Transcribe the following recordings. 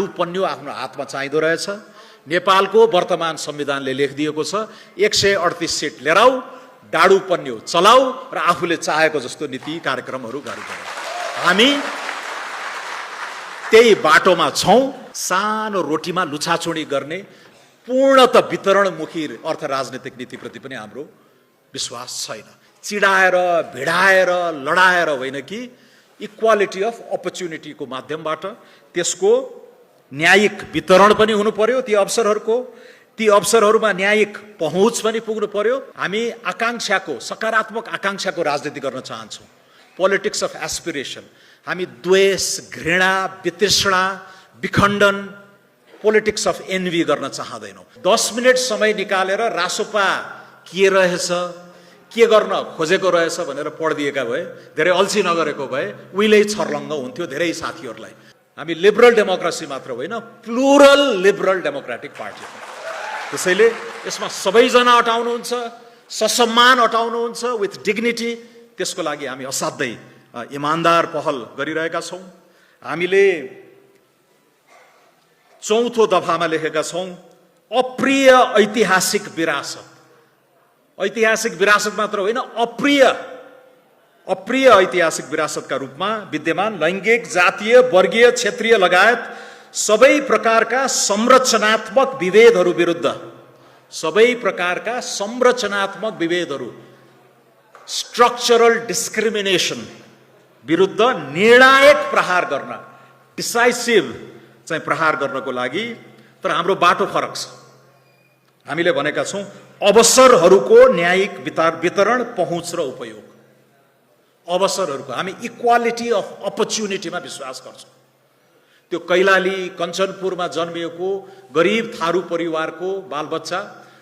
पन्यु आफ्नो हातमा चाहिँदो रहेछ। नेपालको वर्तमान संविधानले लेखिदिएको छ 138 सिट लिएर आऊ, डाडु पन्यु चलाऊ र आफूले चाहेको जस्तो नीति कार्यक्रमहरू गरिदिनु। हामी त्यही बाटोमा छौं। सानो रोटीमा लुछाचुडी गर्ने पूर्णत वितरणमुखी अर्थ राजनीतिक नीतिप्रति पनि हाम्रो विश्वास छैन। चिडाएर भिडाएर लडाएर होइन कि इक्वालिटी अफ अपर्च्युनिटीको माध्यमबाट त्यसको न्यायिक वितरण पनि हुनु पर्यो। ती अवसरहरूमा न्यायिक पहुँच पनि पुग्नु पर्यो। हामी आकांक्षाको सकारात्मक आकांक्षाको राजनीति गर्न चाहन्छौँ। Politics of aspiration. हामी द्वेष, घृणा, वितृष्णा, विखण्डन, पोलिटिक्स अफ एन्भी गर्न चाहदैनौँ। 10 मिनट समय निकालेर रासोपा के रहेछ, के गर्न खोजेको रहेछ भनेर पढिदिएका भए, धेरै अल्छी नगरेको भए उहिल्यै छर्लङ्ग हुन्थ्यो धेरै साथीहरूलाई। हामी लिबरल डेमोक्रेसी मात्र होइन, प्लुरल लिबरल डेमोक्रेटिक पार्टी हो। त्यसैले यसमा सबैजना अटाउनुहुन्छ, ससम्मान अटाउनुहुन्छ विथ डिग्निटी। त्यसको लागि हामी असाध्यै इमानदार पहल गरिरहेका छौँ। हामीले चौथो दफामा लेखेका छौँ अप्रिय ऐतिहासिक विरासत। ऐतिहासिक विरासत मात्र होइन, अप्रिय ऐतिहासिक विरासतका रूपमा विद्यमान लैङ्गिक, जातीय, वर्गीय, क्षेत्रीय लगायत सबै प्रकारका संरचनात्मक विभेदहरू विरुद्ध, स्ट्रक्चरल डिस्क्रिमिनेसन विरुद्ध निर्णायक प्रहार गर्न, डिसाइसिभ चाहिँ प्रहार गर्नको लागि। तर हाम्रो बाटो फरक छ। हामीले भनेका छौँ अवसरहरूको न्यायिक वितरण, पहुँच र उपयोग। अवसरहरूको हामी इक्वालिटी अफ अपर्च्युनिटीमा विश्वास गर्छौँ। त्यो कैलाली कञ्चनपुरमा जन्मिएको गरिब थारू परिवारको बालबच्चा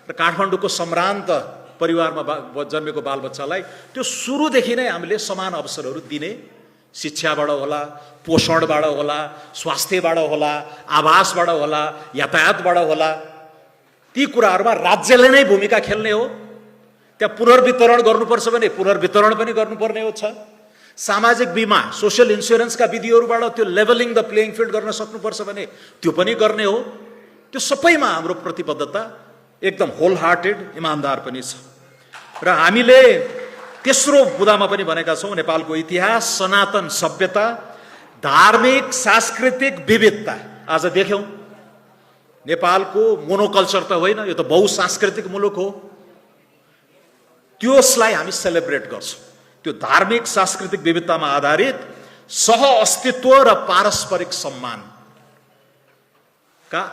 र काठमाडौँको सम्भ्रान्त परिवारमा जन्मेको बालबच्चालाई त्यो सुरुदेखि नै हामीले समान अवसरहरू दिने, शिक्षाबाट होला, पोषणबाट होला, स्वास्थ्यबाट होला, आवासबाट होला, यातायातबाट होला, ती कुराहरूमा राज्यले नै भूमिका खेल्ने हो। त्यहाँ पुनर्वितरण गर्नुपर्छ भने पुनर्वितरण पनि गर्नुपर्ने हो छ। सामाजिक बीमा, सोसियल इन्सुरेन्सका विधिहरूबाट त्यो लेभलिङ द प्लेइङ फिल्ड गर्न सक्नुपर्छ भने त्यो पनि गर्ने हो। त्यो सबैमा हाम्रो प्रतिबद्धता एकदम होल हार्टेड, इमानदार पनि छ। र हामीले तेस्रो बुदामा पनि भनेका छौँ नेपालको इतिहास, सनातन सभ्यता, धार्मिक सांस्कृतिक विविधता। आज देख्यौँ नेपालको मोनोकल्चर त होइन, यो त बहुसांस्कृतिक मुलुक हो। त्यसलाई हामी सेलिब्रेट गर्छौँ। त्यो धार्मिक सांस्कृतिक विविधतामा आधारित सह अस्तित्व र पारस्परिक सम्मानका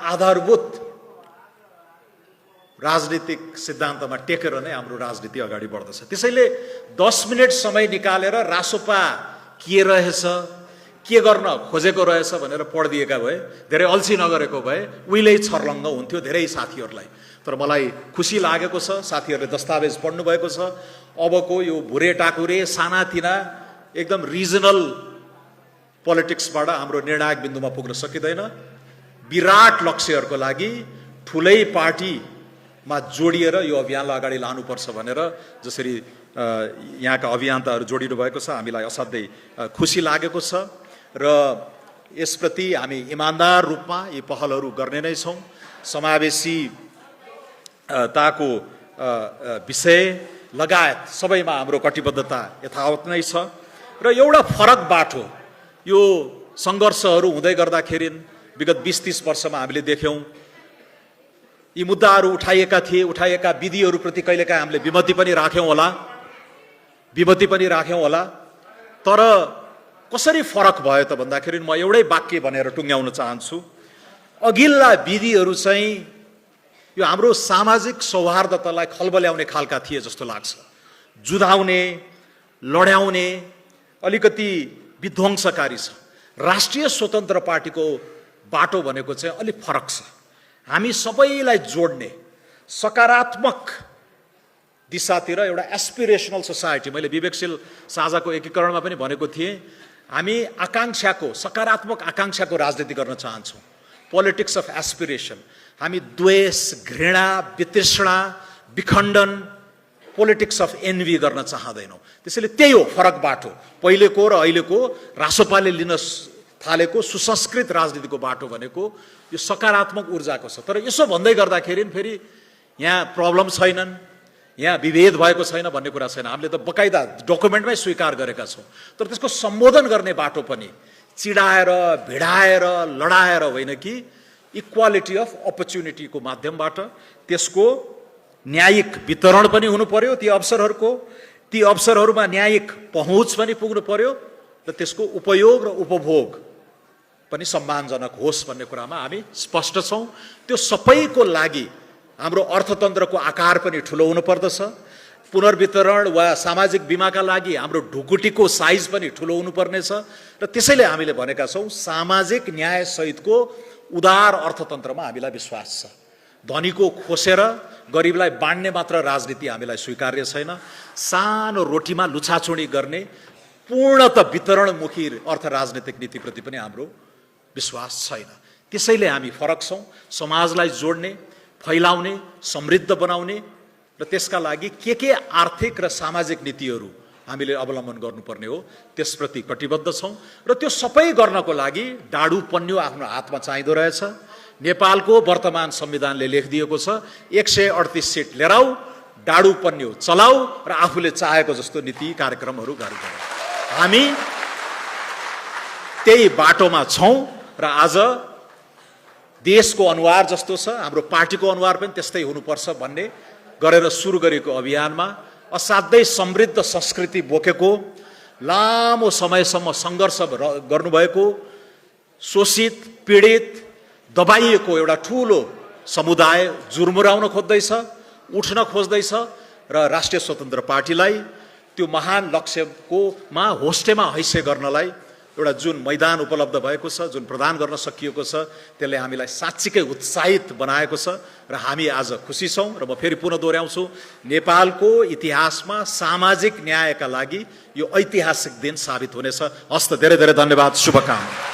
आधारभूत राजनीतिक सिद्धान्तमा टेकेर नै हाम्रो राजनीति अगाडि बढ्दछ। त्यसैले 10 मिनट समय निकालेर रासोपा के रहेछ, के गर्न खोजेको रहेछ भनेर पढिदिएका भए, धेरै अल्छी नगरेको भए उहिल्यै छर्लङ्ग हुन्थ्यो धेरै साथीहरूलाई। तर मलाई खुसी लागेको छ, साथीहरूले दस्तावेज पढ्नु भएको छ। अबको यो भुरे टाकुरे सानातिना एकदम रिजनल पोलिटिक्सबाट हाम्रो निर्णायक बिन्दुमा पुग्न सकिँदैन। विराट लक्ष्यहरूको लागि ठुलै पार्टीमा जोडिएर यो अभियानलाई अगाडि लानुपर्छ भनेर जसरी यहाँका अभियन्ताहरू जोडिनु भएको छ, हामीलाई असाध्यै खुसी लागेको छ। र यसप्रति हामी इमानदार रूपमा यी पहलहरू गर्ने नै छौँ। समावेशीताको विषय लगायत सबैमा हाम्रो कटिबद्धता यथावत नै छ। र एउटा फरक बाटो यो सङ्घर्षहरू हुँदै गर्दाखेरि विगत 20-30 वर्षमा हामीले देख्यौँ यी मुद्दाहरू उठाइएका विधिहरूप्रति कहिलेकाहीँ हामीले विमति पनि राख्यौँ होला। तर कसरी फरक भयो त भन्दाखेरि म एउटै वाक्य भनेर टुङ्ग्याउन चाहन्छु। अघिल्ला विधिहरू चाहिँ यो हाम्रो सामाजिक सौहार्दतालाई खलबल्याउने खालका थिए जस्तो लाग्छ। जुधाउने, लड्याउने, अलिकति विध्वंसकारी छ। राष्ट्रिय स्वतन्त्र पार्टीको बाटो भनेको चाहिँ अलिक फरक छ। हामी सबैलाई जोड्ने सकारात्मक दिशातिर एउटा एस्पिरेसनल सोसाइटी, मैले विवेकशील साझाको एकीकरणमा पनि भनेको थिएँ, हामी आकांक्षाको सकारात्मक आकांक्षाको राजनीति गर्न चाहन्छौँ। Politics of aspiration. हामी द्वेष, घृणा, वितृष्णा, विखण्डन, पोलिटिक्स अफ एन्भी गर्न चाहदैनौँ। त्यसैले त्यही हो फरक बाटो। पहिलेको र अहिलेको रासोपाले लिन थालेको सुसंस्कृत राजनीतिको बाटो भनेको यो सकारात्मक ऊर्जाको छ। तर यसो भन्दै गर्दाखेरि फेरि यहाँ प्रब्लम छैनन्, यहाँ विभेद भएको छैन भन्ने कुरा छैन। हामीले त बकाइदा डकुमेन्टमै स्वीकार गरेका छौँ। तर त्यसको सम्बोधन गर्ने बाटो पनि चिडाएर भिडाएर लडाएर होइन कि इक्वालिटी अफ अपर्च्युनिटीको माध्यमबाट त्यसको न्यायिक वितरण पनि हुनु पर्यो, ती अवसरहरूमा न्यायिक पहुँच पनि पुग्नु पर्यो र त्यसको उपयोग र उपभोग पनि सम्मानजनक होस् भन्ने कुरामा हामी स्पष्ट छौँ। त्यो सबैको लागि हाम्रो अर्थतन्त्रको आकार पनि ठुलो हुनुपर्दछ। पुनर्वितरण वा सामाजिक बीमाका लागि हाम्रो ढुकुटीको साइज पनि ठुलो हुनुपर्नेछ र त्यसैले हामीले भनेका छौँ सामाजिक न्याय सहितको उदार अर्थतन्त्रमा हामीलाई विश्वास छ। धनीको खोसेर गरिबलाई बाँड्ने मात्र राजनीति हामीलाई स्वीकार्य छैन। सानो रोटीमा लुछाचुडी गर्ने पूर्णत वितरणमुखी अर्थ राजनीतिक नीतिप्रति पनि हाम्रो विश्वास छैन। त्यसैले हामी फरक छौँ। समाजलाई जोड्ने, फैलाउने, समृद्ध बनाउने र त्यसका लागि के आर्थिक र सामाजिक नीतिहरू हामीले अवलम्बन गर्नुपर्ने हो त्यसप्रति कटिबद्ध छौँ र त्यो सबै गर्नको लागि डाडु पन्यु आफ्नो हातमा चाहिँदो रहेछ। नेपालको वर्तमान संविधानले लेखिदिएको छ 138 सिट लिएर आऊ, डाडु पन्यु चलाऊ र आफूले चाहेको जस्तो नीति कार्यक्रमहरू गर्नु। हामी त्यही बाटोमा छौँ र आज देशको अनुहार जस्तो छ, हाम्रो पार्टीको अनुहार पनि त्यस्तै हुनुपर्छ भन्ने गरेर सुरु गरेको अभियानमा असाध्यै समृद्ध संस्कृति बोकेको, लामो समयसम्म सङ्घर्ष गर्नुभएको, शोषित पीडित दबाइएको एउटा ठुलो समुदाय जुर्मुराउन खोज्दैछ, उठ्न खोज्दैछ र राष्ट्रिय स्वतन्त्र पार्टीलाई त्यो महान लक्ष्यकोमा होस्टेमा हैसे गर्नलाई एउटा जुन मैदान उपलब्ध भएको छ, जुन प्रदान गर्न सकिएको छ, त्यसले हामीलाई साँच्चीकै उत्साहित बनाएको छ र हामी आज खुसी छौँ। र म फेरि पुनः दोहोऱ्याउँछु, नेपालको इतिहासमा सामाजिक न्यायका लागि यो ऐतिहासिक दिन साबित हुनेछ। हस्त धेरै धेरै धन्यवाद, शुभकामना।